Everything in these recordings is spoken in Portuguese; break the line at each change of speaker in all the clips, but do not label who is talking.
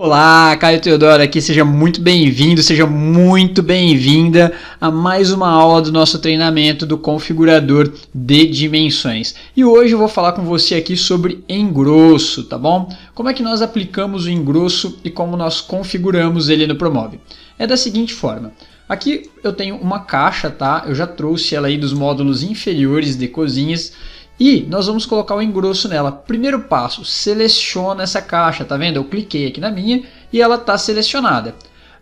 Olá, Caio Teodoro aqui, seja muito bem-vindo, seja muito bem-vinda a mais uma aula do nosso treinamento do configurador de dimensões. E hoje eu vou falar com você aqui sobre engrosso, tá bom? Como é que nós aplicamos o engrosso e como nós configuramos ele no Promove. É da seguinte forma, aqui eu tenho uma caixa, tá? Eu já trouxe ela aí dos módulos inferiores de cozinhas. E nós vamos colocar o engrosso nela. Primeiro passo, seleciona essa caixa, tá vendo? Eu cliquei aqui na minha e ela está selecionada.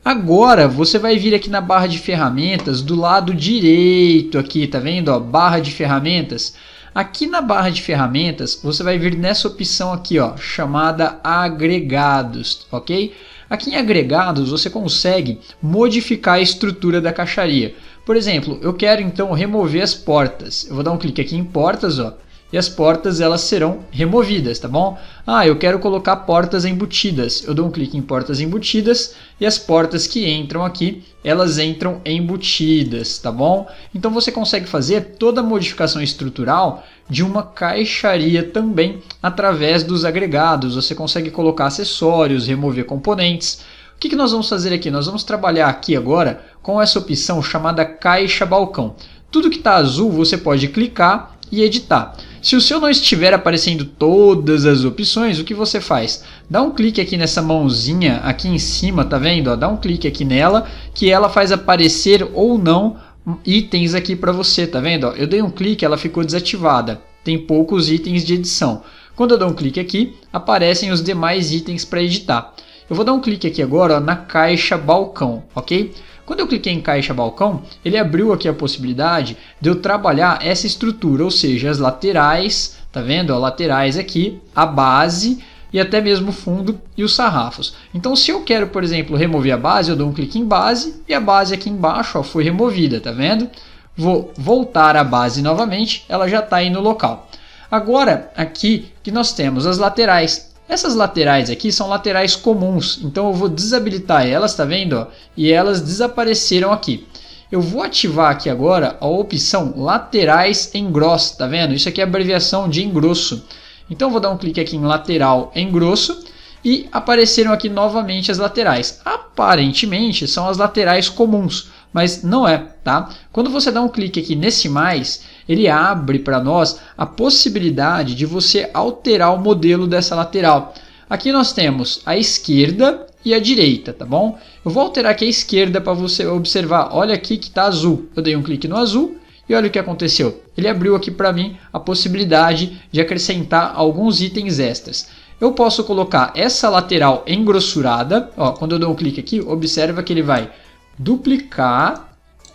Agora você vai vir aqui na barra de ferramentas do lado direito aqui, tá vendo? Ó, barra de ferramentas. Aqui na barra de ferramentas você vai vir nessa opção aqui, ó, chamada agregados, ok? Aqui em agregados você consegue modificar a estrutura da caixaria. Por exemplo, eu quero então remover as portas. Eu vou dar um clique aqui em portas, ó. E as portas elas serão removidas, tá bom? Eu quero colocar portas embutidas. Eu dou um clique em portas embutidas e as portas que entram aqui, elas entram embutidas, tá bom? Então você consegue fazer toda a modificação estrutural de uma caixaria também através dos agregados. Você consegue colocar acessórios, remover componentes. O que nós vamos fazer aqui? Nós vamos trabalhar aqui agora com essa opção chamada caixa balcão. Tudo que está azul você pode clicar e editar. Se o seu não estiver aparecendo todas as opções, o que você faz? Dá um clique aqui nessa mãozinha aqui em cima, tá vendo? Dá um clique aqui nela que ela faz aparecer ou não itens aqui para você, tá vendo? Eu dei um clique, ela ficou desativada. Tem poucos itens de edição. Quando eu dou um clique aqui, aparecem os demais itens para editar. Eu vou dar um clique aqui agora na caixa balcão, ok? Quando eu cliquei em caixa balcão, ele abriu aqui a possibilidade de eu trabalhar essa estrutura, ou seja, as laterais, tá vendo? Ó, laterais aqui, a base e até mesmo o fundo e os sarrafos. Então, se eu quero, por exemplo, remover a base, eu dou um clique em base e a base aqui embaixo ó, foi removida, tá vendo? Vou voltar à base novamente, ela já está aí no local. Agora, aqui que nós temos as laterais. Essas laterais aqui são laterais comuns, então eu vou desabilitar elas, tá vendo? Ó? E elas desapareceram aqui. Eu vou ativar aqui agora a opção laterais engross, tá vendo? Isso aqui é a abreviação de engrosso. Então eu vou dar um clique aqui em lateral engrosso e apareceram aqui novamente as laterais. Aparentemente são as laterais comuns, mas não é, tá? Quando você dá um clique aqui nesse mais, ele abre para nós a possibilidade de você alterar o modelo dessa lateral. Aqui nós temos a esquerda e a direita, tá bom? Eu vou alterar aqui a esquerda para você observar. Olha aqui que está azul. Eu dei um clique no azul e olha o que aconteceu. Ele abriu aqui para mim a possibilidade de acrescentar alguns itens extras. Eu posso colocar essa lateral engrossurada. Ó, quando eu dou um clique aqui, observa que ele vai duplicar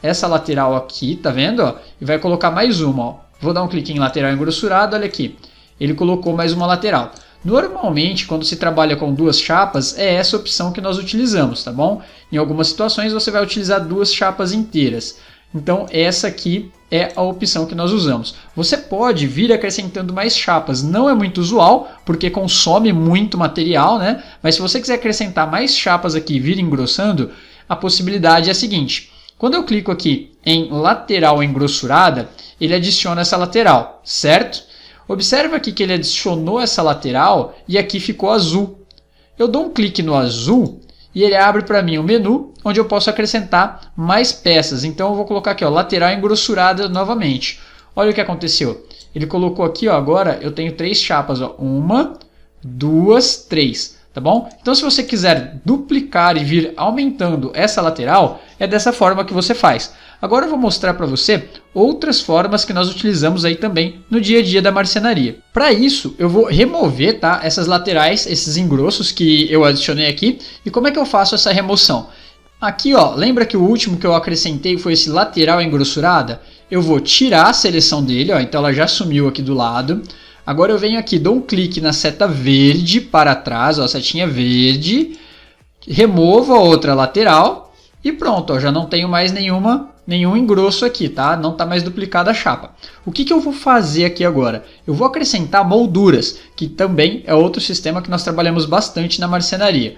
essa lateral aqui, tá vendo? Ó? E vai colocar mais uma. Ó. Vou dar um clique em lateral engrossurado, olha aqui. Ele colocou mais uma lateral. Normalmente, quando se trabalha com duas chapas, é essa opção que nós utilizamos, tá bom? Em algumas situações você vai utilizar duas chapas inteiras. Então essa aqui é a opção que nós usamos. Você pode vir acrescentando mais chapas. Não é muito usual, porque consome muito material, né? Mas se você quiser acrescentar mais chapas aqui e vir engrossando, a possibilidade é a seguinte. Quando eu clico aqui em lateral engrossurada, ele adiciona essa lateral, certo? Observa aqui que ele adicionou essa lateral e aqui ficou azul. Eu dou um clique no azul e ele abre para mim um menu onde eu posso acrescentar mais peças. Então eu vou colocar aqui, ó, lateral engrossurada novamente. Olha o que aconteceu. Ele colocou aqui, ó, agora eu tenho três chapas. Ó, 1, 2, 3. Tá bom? Então, se você quiser duplicar e vir aumentando essa lateral, é dessa forma que você faz. Agora eu vou mostrar para você outras formas que nós utilizamos aí também no dia a dia da marcenaria. Para isso, eu vou remover, tá, essas laterais, esses engrossos que eu adicionei aqui. E como é que eu faço essa remoção? Aqui, ó, lembra que o último que eu acrescentei foi esse lateral engrossurada? Eu vou tirar a seleção dele, ó, então ela já sumiu aqui do lado. Agora eu venho aqui, dou um clique na seta verde para trás, ó, setinha verde, removo a outra lateral e pronto, ó, já não tenho mais nenhum engrosso aqui, tá? Não está mais duplicada a chapa. O que eu vou fazer aqui agora? Eu vou acrescentar molduras, que também é outro sistema que nós trabalhamos bastante na marcenaria.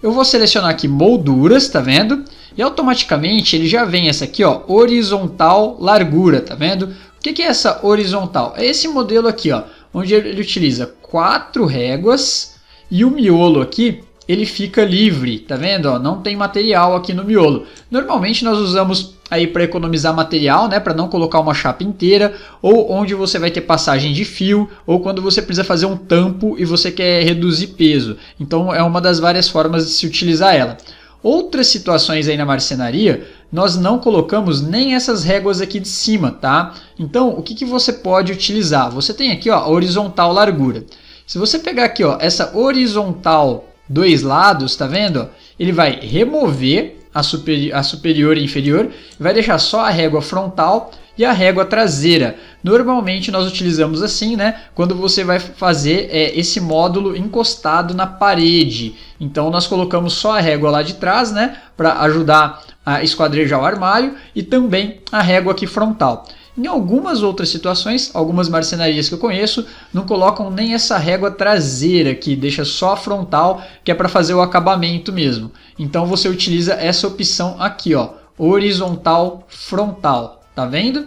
Eu vou selecionar aqui molduras, tá vendo? E automaticamente ele já vem essa aqui, ó, horizontal largura, tá vendo? O que é essa horizontal? É esse modelo aqui, ó, onde ele utiliza 4 réguas e o miolo aqui ele fica livre, tá vendo? Ó, não tem material aqui no miolo. Normalmente nós usamos aí para economizar material, né, para não colocar uma chapa inteira, ou onde você vai ter passagem de fio, ou quando você precisa fazer um tampo e você quer reduzir peso. Então é uma das várias formas de se utilizar ela. Outras situações aí na marcenaria, nós não colocamos nem essas réguas aqui de cima, tá? Então, o que você pode utilizar? Você tem aqui, ó, a horizontal largura. Se você pegar aqui, ó, essa horizontal dois lados, tá vendo? Ele vai remover a superior e inferior, vai deixar só a régua frontal e a régua traseira. Normalmente nós utilizamos assim, né? Quando você vai fazer esse módulo encostado na parede. Então nós colocamos só a régua lá de trás, né? Para ajudar a esquadrejar o armário, e também a régua aqui frontal. Em algumas outras situações, algumas marcenarias que eu conheço não colocam nem essa régua traseira aqui, deixa só a frontal, que é para fazer o acabamento mesmo. Então você utiliza essa opção aqui, ó, horizontal frontal, tá vendo?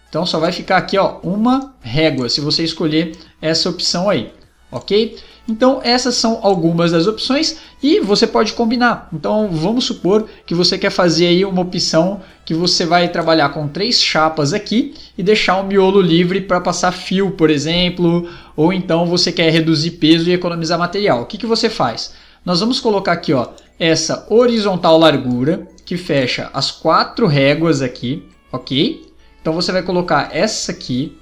Então só vai ficar aqui, ó, uma régua, se você escolher essa opção aí, ok? Então essas são algumas das opções e você pode combinar. Então vamos supor que você quer fazer aí uma opção que você vai trabalhar com 3 chapas aqui e deixar o miolo livre para passar fio, por exemplo, ou então você quer reduzir peso e economizar material. O que você faz? Nós vamos colocar aqui, ó, essa horizontal largura que fecha as 4 réguas aqui, ok? Então você vai colocar essa aqui.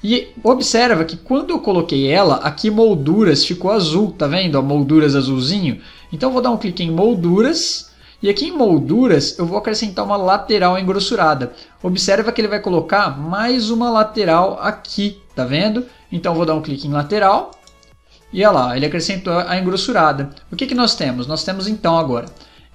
E observa que quando eu coloquei ela, aqui molduras ficou azul, tá vendo? Molduras azulzinho. Então eu vou dar um clique em molduras, e aqui em molduras eu vou acrescentar uma lateral engrossurada. Observa que ele vai colocar mais uma lateral aqui, tá vendo? Então eu vou dar um clique em lateral, e olha lá, ele acrescentou a engrossurada. O que nós temos? Nós temos então agora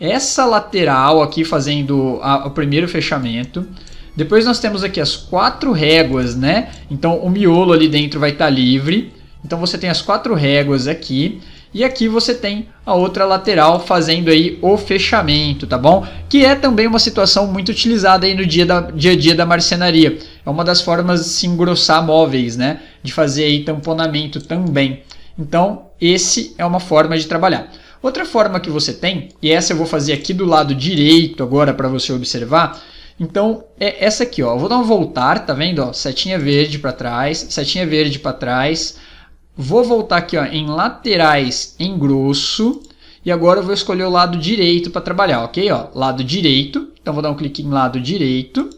essa lateral aqui fazendo o primeiro fechamento. Depois nós temos aqui as 4 réguas, né? Então o miolo ali dentro vai estar livre. Então você tem as 4 réguas aqui. E aqui você tem a outra lateral fazendo aí o fechamento, tá bom? Que é também uma situação muito utilizada aí no dia a dia da marcenaria. É uma das formas de se engrossar móveis, né? De fazer aí tamponamento também. Então esse é uma forma de trabalhar. Outra forma que você tem, e essa eu vou fazer aqui do lado direito agora para você observar. Então é essa aqui, ó. Eu vou dar um voltar, tá vendo? Ó, setinha verde para trás, setinha verde para trás. Vou voltar aqui, ó, em laterais em grosso. E agora eu vou escolher o lado direito para trabalhar, ok? Ó, lado direito. Então vou dar um clique em lado direito.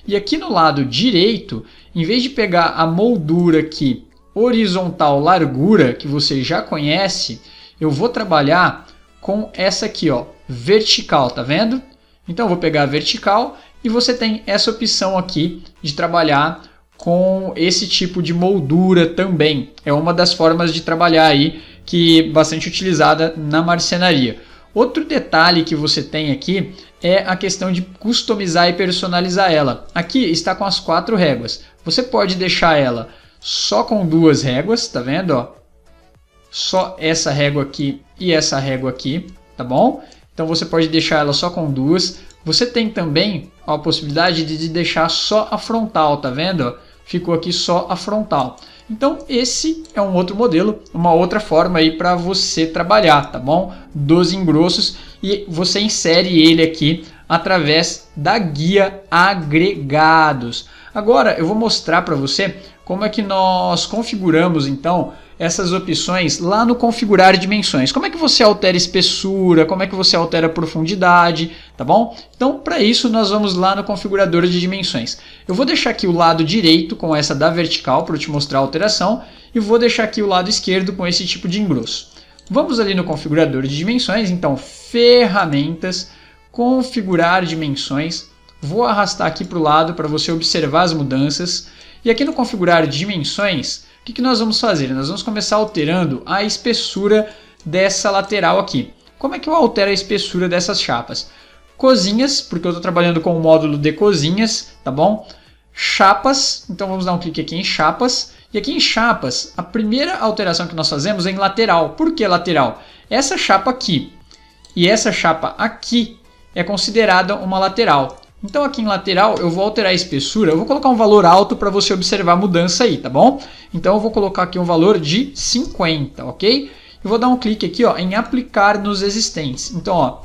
E aqui no lado direito, em vez de pegar a moldura aqui, horizontal largura, que você já conhece, eu vou trabalhar com essa aqui, ó, vertical, tá vendo? Então eu vou pegar a vertical. E você tem essa opção aqui de trabalhar com esse tipo de moldura também. É uma das formas de trabalhar aí que é bastante utilizada na marcenaria. Outro detalhe que você tem aqui é a questão de customizar e personalizar ela. Aqui está com as 4 réguas. Você pode deixar ela só com 2 réguas, tá vendo? Ó? Só essa régua aqui e essa régua aqui, tá bom? Então você pode deixar ela só com 2. Você tem também a possibilidade de deixar só a frontal, tá vendo? Ficou aqui só a frontal. Então esse é um outro modelo, uma outra forma aí para você trabalhar, tá bom? Dos engrossos, e você insere ele aqui através da guia agregados. Agora eu vou mostrar para você como é que nós configuramos então essas opções lá no configurar dimensões. Como é que você altera espessura, como é que você altera profundidade, tá bom? Então para isso nós vamos lá no configurador de dimensões. Eu vou deixar aqui o lado direito com essa da vertical para eu te mostrar a alteração, e vou deixar aqui o lado esquerdo com esse tipo de engrosso. Vamos ali no configurador de dimensões, então ferramentas, configurar dimensões. Vou arrastar aqui para o lado para você observar as mudanças. E aqui no configurar dimensões, o que nós vamos fazer? Nós vamos começar alterando a espessura dessa lateral aqui. Como é que eu altero a espessura dessas chapas? Cozinhas, porque eu estou trabalhando com o módulo de cozinhas, tá bom? Chapas, então vamos dar um clique aqui em chapas. E aqui em chapas, a primeira alteração que nós fazemos é em lateral. Por que lateral? Essa chapa aqui e essa chapa aqui é considerada uma lateral. Então aqui em lateral eu vou alterar a espessura, eu vou colocar um valor alto para você observar a mudança aí, tá bom? Então eu vou colocar aqui um valor de 50, ok? eu vou dar um clique aqui, ó, em aplicar nos existentes. Então, ó,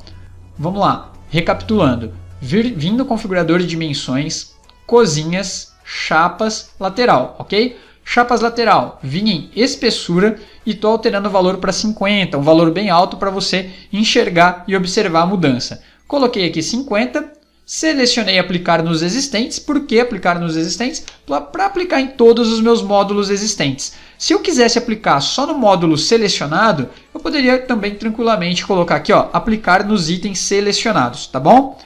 vamos lá, recapitulando. Vindo no configurador de dimensões, cozinhas, chapas, lateral, ok? Chapas lateral, vim em espessura e estou alterando o valor para 50, um valor bem alto para você enxergar e observar a mudança. Coloquei aqui 50, selecionei aplicar nos existentes. Por que aplicar nos existentes? Para aplicar em todos os meus módulos existentes. Se eu quisesse aplicar só no módulo selecionado, eu poderia também tranquilamente colocar aqui, ó, aplicar nos itens selecionados, tá bom?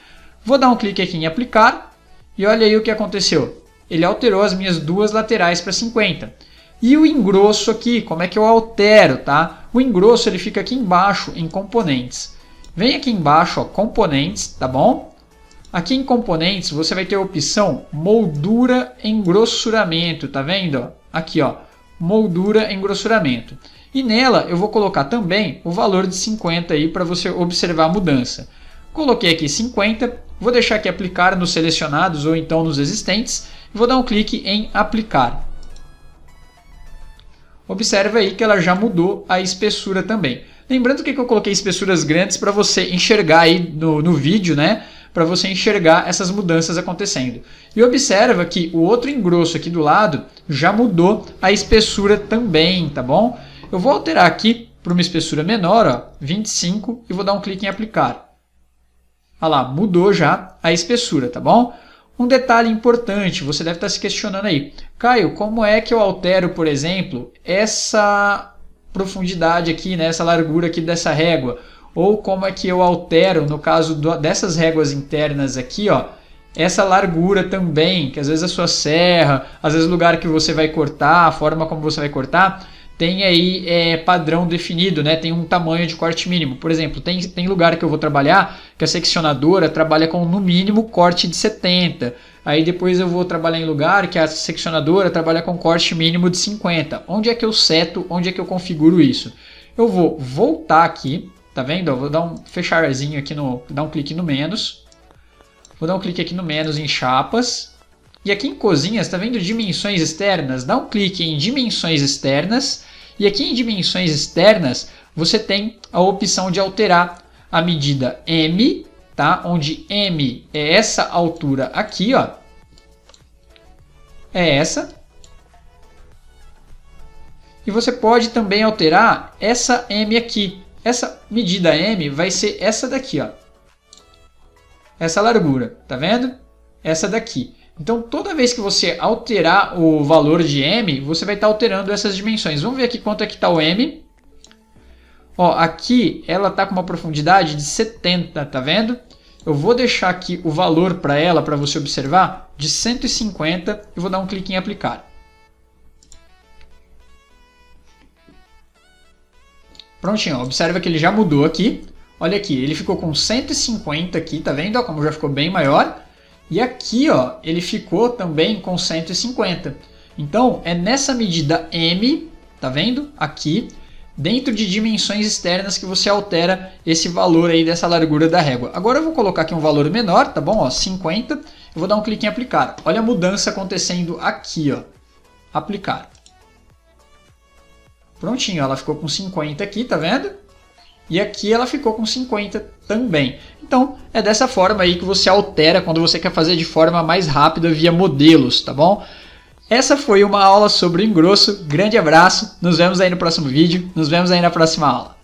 Vou dar um clique aqui em aplicar e olha aí o que aconteceu. Ele alterou as minhas duas laterais para 50. E o engrosso aqui, como é que eu altero, tá? O engrosso ele fica aqui embaixo em componentes. Vem aqui embaixo, ó, componentes, tá bom? Aqui em componentes você vai ter a opção moldura engrossuramento, tá vendo? Ó? Aqui, ó, moldura engrossuramento. E nela eu vou colocar também o valor de 50 aí para você observar a mudança. Coloquei aqui 50, vou deixar aqui aplicar nos selecionados ou então nos existentes. Vou dar um clique em aplicar. Observa aí que ela já mudou a espessura também. Lembrando que eu coloquei espessuras grandes para você enxergar aí no vídeo, né? Para você enxergar essas mudanças acontecendo. E observa que o outro engrosso aqui do lado já mudou a espessura também, tá bom? Eu vou alterar aqui para uma espessura menor, ó, 25, e vou dar um clique em aplicar. Olha lá, mudou já a espessura, tá bom? Um detalhe importante, você deve estar se questionando aí. Caio, como é que eu altero, por exemplo, essa profundidade aqui, né, essa largura aqui dessa régua? Ou como é que eu altero, no caso dessas réguas internas aqui, ó, essa largura também, que às vezes a sua serra, às vezes o lugar que você vai cortar, a forma como você vai cortar, tem aí padrão definido, né? Tem um tamanho de corte mínimo. Por exemplo, tem lugar que eu vou trabalhar que a seccionadora trabalha com no mínimo corte de 70. Aí depois eu vou trabalhar em lugar que a seccionadora trabalha com corte mínimo de 50. Onde é que eu seto, onde é que eu configuro isso? Eu vou voltar aqui, tá vendo? Eu vou dar um fecharzinho aqui, dar um clique no menos. Vou dar um clique aqui no menos em chapas. E aqui em cozinhas, está vendo dimensões externas? Dá um clique em dimensões externas. E aqui em dimensões externas, você tem a opção de alterar a medida M, tá? Onde M é essa altura aqui, ó. É essa. E você pode também alterar essa M aqui. Essa medida M vai ser essa daqui, ó. Essa largura, tá vendo? Essa daqui. Então, toda vez que você alterar o valor de M, você vai estar alterando essas dimensões. Vamos ver aqui quanto é que está o M. Ó, aqui ela está com uma profundidade de 70, tá vendo? Eu vou deixar aqui o valor para ela, para você observar, de 150 e vou dar um clique em aplicar. Prontinho, ó, observa que ele já mudou aqui. Olha aqui, ele ficou com 150 aqui, tá vendo? Ó, como já ficou bem maior. E aqui, ó, ele ficou também com 150. Então, é nessa medida M, tá vendo? Aqui, dentro de dimensões externas que você altera esse valor aí dessa largura da régua. Agora eu vou colocar aqui um valor menor, tá bom? Ó, 50. Eu vou dar um clique em aplicar. Olha a mudança acontecendo aqui, ó. Aplicar. Prontinho, ela ficou com 50 aqui, tá vendo? E aqui ela ficou com 50 também. Então, é dessa forma aí que você altera quando você quer fazer de forma mais rápida via modelos, tá bom? Essa foi uma aula sobre o engrosso. Grande abraço, nos vemos aí no próximo vídeo, nos vemos aí na próxima aula.